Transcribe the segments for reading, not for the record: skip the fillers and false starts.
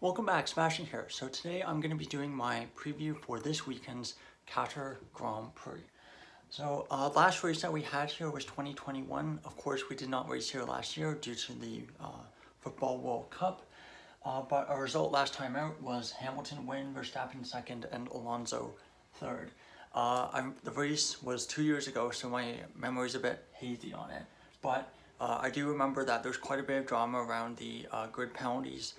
Welcome back, Sebastian here. So today I'm going to be doing my preview for this weekend's Qatar Grand Prix. So last race that we had here was 2021. Of course, we did not race here last year due to the Football World Cup. But our result last time out was Hamilton win, Verstappen second, and Alonso third. The race was 2 years ago, so my memory's a bit hazy on it. But I do remember that there's quite a bit of drama around the grid penalties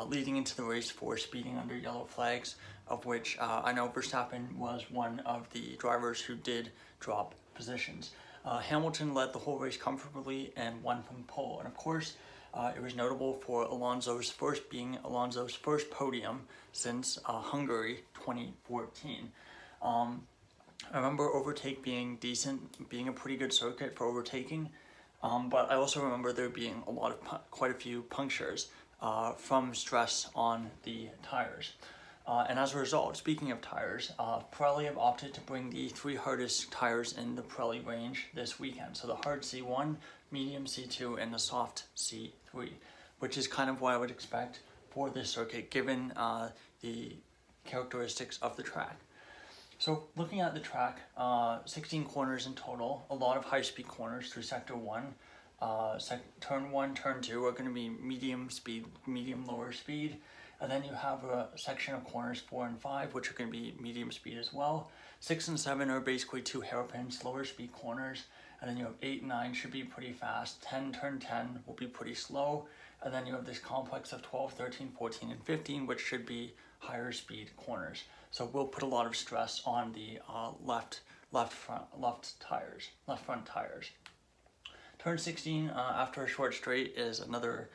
leading into the race for speeding under yellow flags, of which I know Verstappen was one of the drivers who did drop positions. Hamilton led the whole race comfortably and won from pole, and of course it was notable for Alonso's first podium since Hungary 2014. I remember overtake being decent, being a pretty good circuit for overtaking, but I also remember there being quite a few punctures from stress on the tires. And as a result, speaking of tires, Pirelli have opted to bring the three hardest tires in the Pirelli range this weekend. So the hard C1, medium C2, and the soft C3, which is kind of what I would expect for this circuit given the characteristics of the track. So looking at the track, 16 corners in total, a lot of high-speed corners through Sector 1. Turn 1, Turn 2 are going to be medium speed, medium lower speed, and then you have a section of corners 4 and 5, which are going to be medium speed as well. 6 and 7 are basically two hairpin slower speed corners, and then you have 8 and 9 should be pretty fast. Turn 10 will be pretty slow, and then you have this complex of 12, 13, 14, and 15, which should be higher speed corners. So we'll put a lot of stress on the left front tires. Turn 16 after a short straight is another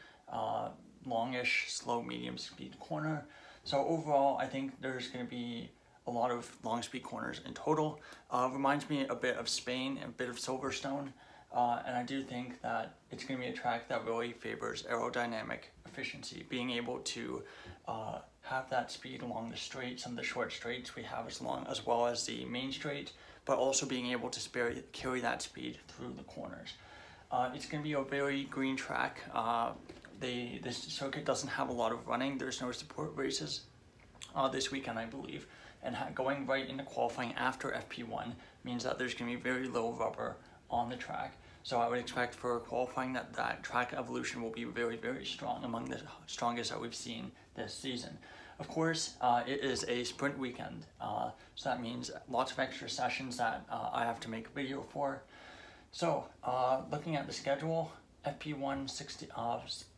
longish, slow, medium speed corner. So overall, I think there's going to be a lot of long speed corners in total. Reminds me a bit of Spain and a bit of Silverstone. And I do think that it's going to be a track that really favors aerodynamic efficiency, being able to have that speed along the straight, some of the short straights we have as well as the main straight, but also being able to carry that speed through the corners. It's going to be a very green track. This circuit doesn't have a lot of running. There's no support races this weekend, I believe. And going right into qualifying after FP1 means that there's going to be very little rubber on the track. So I would expect for qualifying that track evolution will be very, very strong, among the strongest that we've seen this season. Of course, it is a sprint weekend, so that means lots of extra sessions that I have to make a video for. So, looking at the schedule, FP1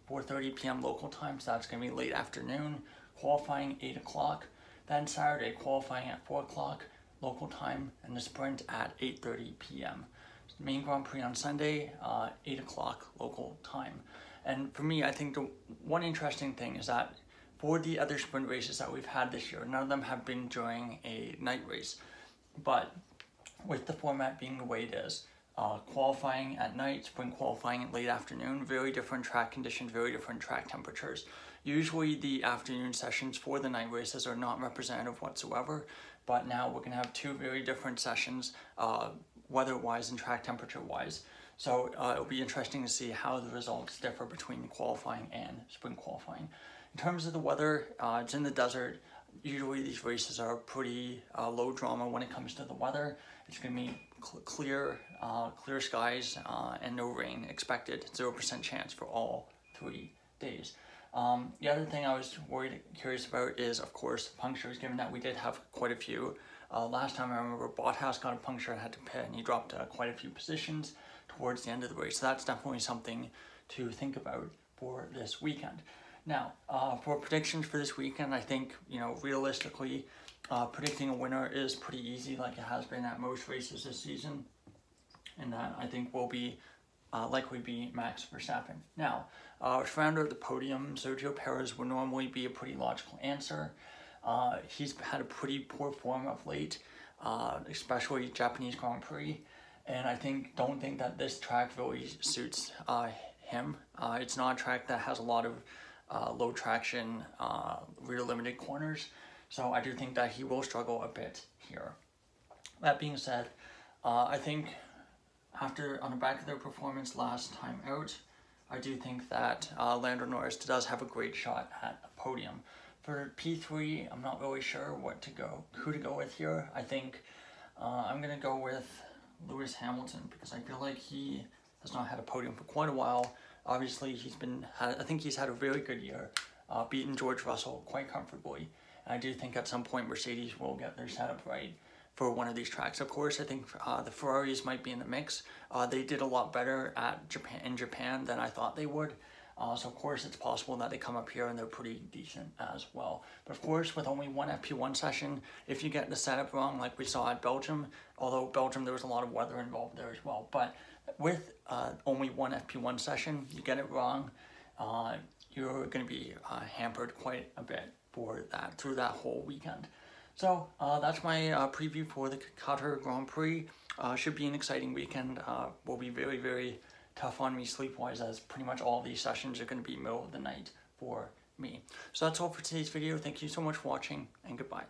4:30 p.m. local time, so that's going to be late afternoon. Qualifying 8 o'clock. Then Saturday, qualifying at 4 o'clock local time, and the sprint at 8:30 p.m. The main Grand Prix on Sunday, 8 o'clock local time. And for me, I think the one interesting thing is that for the other sprint races that we've had this year, none of them have been during a night race. But with the format being the way it is, qualifying at night, sprint qualifying at late afternoon, very different track conditions, very different track temperatures. Usually the afternoon sessions for the night races are not representative whatsoever, but now we're going to have two very different sessions, weather-wise and track temperature-wise. So it'll be interesting to see how the results differ between qualifying and sprint qualifying. In terms of the weather, it's in the desert. Usually these races are pretty low drama when it comes to the weather. It's going to be clear skies and no rain expected. 0% chance for all 3 days. The other thing I was curious about is, of course, punctures, given that we did have quite a few. Last time I remember Bottas got a puncture and had to pit, and he dropped quite a few positions towards the end of the race. So that's definitely something to think about for this weekend. Now, for predictions for this weekend, I think, realistically, predicting a winner is pretty easy, like it has been at most races this season, and that I think will be likely be Max Verstappen. Now, founder of the podium, Sergio Perez, would normally be a pretty logical answer. He's had a pretty poor form of late, especially Japanese Grand Prix, and I don't think that this track really suits him. It's not a track that has a lot of low traction, rear limited corners, so I do think that he will struggle a bit here. That being said, I think on the back of their performance last time out, I do think that Lando Norris does have a great shot at a podium. For P3, I'm not really sure who to go with here. I think I'm going to go with Lewis Hamilton because I feel like he has not had a podium for quite a while. Obviously, I think he's had a very good year, beaten George Russell quite comfortably. And I do think at some point Mercedes will get their setup right for one of these tracks. Of course, I think the Ferraris might be in the mix. They did a lot better in Japan than I thought they would. So of course it's possible that they come up here and they're pretty decent as well. But of course, with only one FP1 session, if you get the setup wrong, like we saw at Belgium, although Belgium there was a lot of weather involved there as well, but with only one FP1 session, you get it wrong, you're going to be hampered quite a bit through that whole weekend. So that's my preview for the Qatar Grand Prix. Should be an exciting weekend. Will be very, very tough on me sleep-wise, as pretty much all of these sessions are going to be middle of the night for me. So that's all for today's video. Thank you so much for watching, and goodbye.